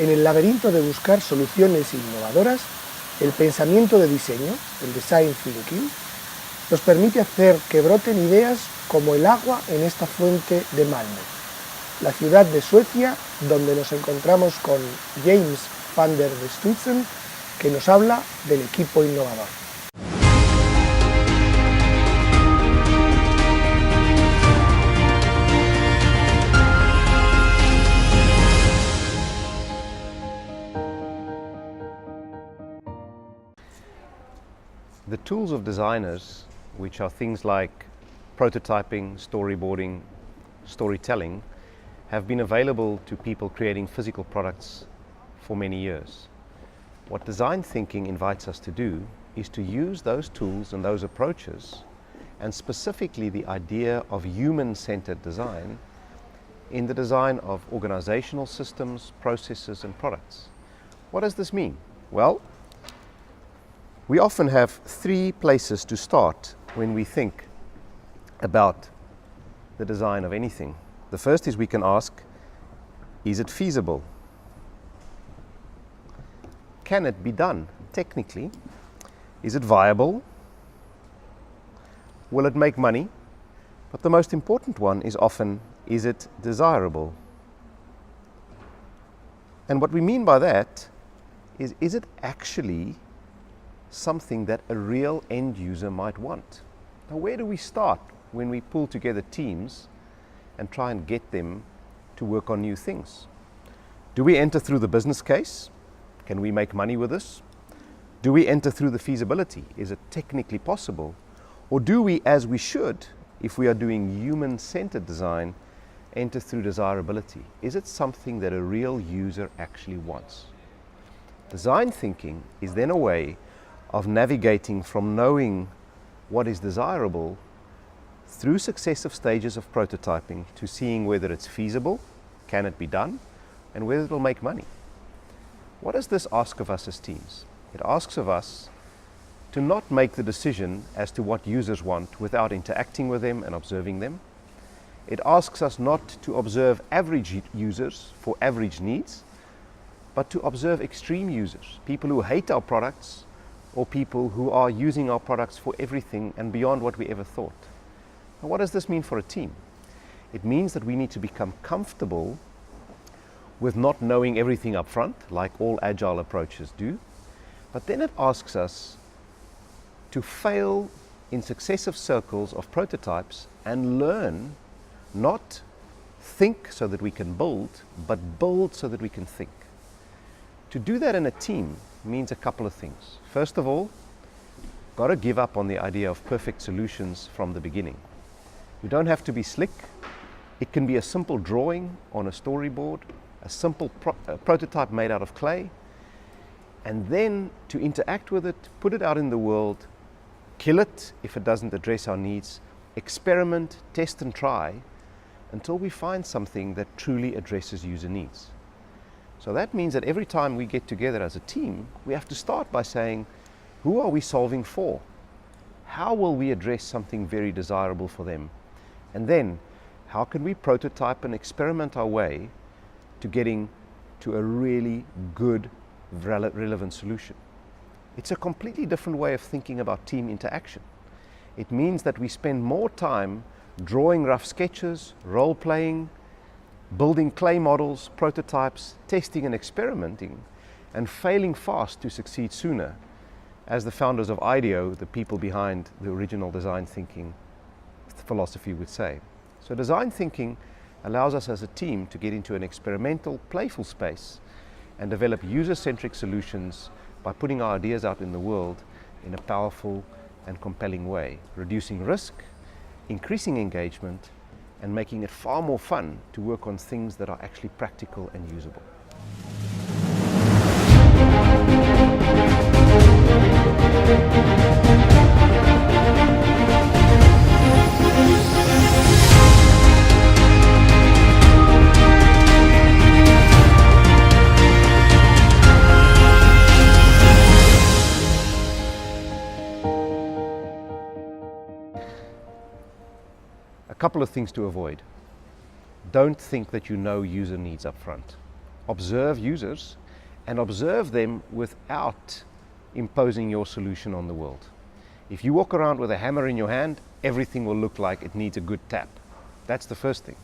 En el laberinto de buscar soluciones innovadoras, el pensamiento de diseño, el design thinking, nos permite hacer que broten ideas como el agua en esta fuente de Malmö, la ciudad de Suecia donde nos encontramos con James van der Westhuizen, que nos habla del equipo innovador. The tools of designers, which are things like prototyping, storyboarding, storytelling, have been available to people creating physical products for many years. What design thinking invites us to do is to use those tools and those approaches, and specifically the idea of human-centered design, in the design of organizational systems, processes and products. What does this mean? Well, we often have three places to start when we think about the design of anything. The first is we can ask, is it feasible? Can it be done technically? Is it viable? Will it make money? But the most important one is often, is it desirable? And what we mean by that is it actually something that a real end user might want? Now, where do we start when we pull together teams and try and get them to work on new things? Do we enter through the business case? Can we make money with this? Do we enter through the feasibility? Is it technically possible? Or do we, as we should, if we are doing human-centered design, enter through desirability? Is it something that a real user actually wants? Design thinking is then a way of navigating from knowing what is desirable through successive stages of prototyping to seeing whether it's feasible, can it be done, and whether it'll make money. What does this ask of us as teams? It asks of us to not make the decision as to what users want without interacting with them and observing them. It asks us not to observe average users for average needs, but to observe extreme users, people who hate our products, or people who are using our products for everything and beyond what we ever thought. Now, what does this mean for a team? It means that we need to become comfortable with not knowing everything up front, like all agile approaches do. But then it asks us to fail in successive circles of prototypes and learn, not think so that we can build, but build so that we can think. To do that in a team means a couple of things. First of all, got to give up on the idea of perfect solutions from the beginning. You don't have to be slick. It can be a simple drawing on a storyboard, a simple prototype made out of clay, and then to interact with it, put it out in the world, kill it if it doesn't address our needs, experiment, test and try until we find something that truly addresses user needs. So that means that every time we get together as a team, we have to start by saying, who are we solving for? How will we address something very desirable for them? And then, how can we prototype and experiment our way to getting to a really good, relevant solution? It's a completely different way of thinking about team interaction. It means that we spend more time drawing rough sketches, role-playing, building clay models, prototypes, testing and experimenting, and failing fast to succeed sooner, as the founders of IDEO, the people behind the original design thinking philosophy, would say. So design thinking allows us as a team to get into an experimental, playful space and develop user-centric solutions by putting our ideas out in the world in a powerful and compelling way, reducing risk, increasing engagement, and making it far more fun to work on things that are actually practical and usable. A couple of things to avoid. Don't think that you know user needs up front. observe users and observe them without imposing your solution on the world. If you walk around with a hammer in your hand, everything will look like it needs a good tap. That's the first thing.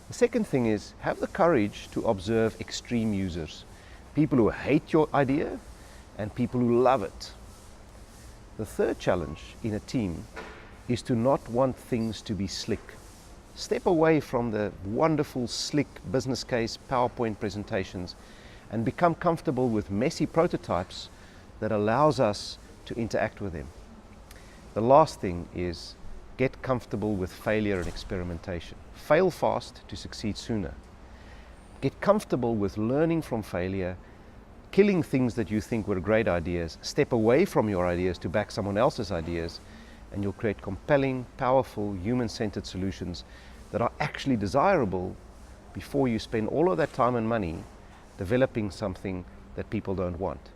The second thing is have the courage to observe extreme users, people who hate your idea and people who love it. The third challenge in a team is to not want things to be slick. Step away from the wonderful, slick business case PowerPoint presentations and become comfortable with messy prototypes that allows us to interact with them. The last thing is get comfortable with failure and experimentation. Fail fast to succeed sooner. Get comfortable with learning from failure, killing things that you think were great ideas, step away from your ideas to back someone else's ideas, and you'll create compelling, powerful, human-centered solutions that are actually desirable before you spend all of that time and money developing something that people don't want.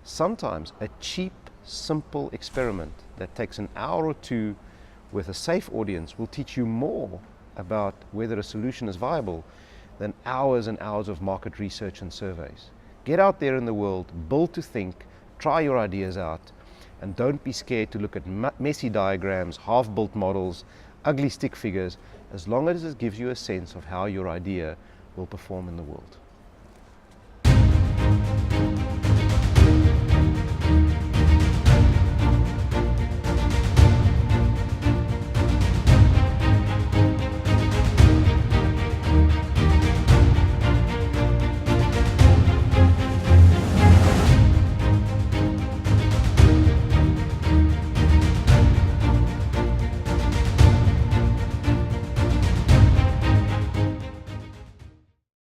Sometimes a cheap, simple experiment that takes an hour or two with a safe audience will teach you more about whether a solution is viable than hours and hours of market research and surveys. Get out there in the world, build to think, try your ideas out, and don't be scared to look at messy diagrams, half-built models, ugly stick figures, as long as it gives you a sense of how your idea will perform in the world.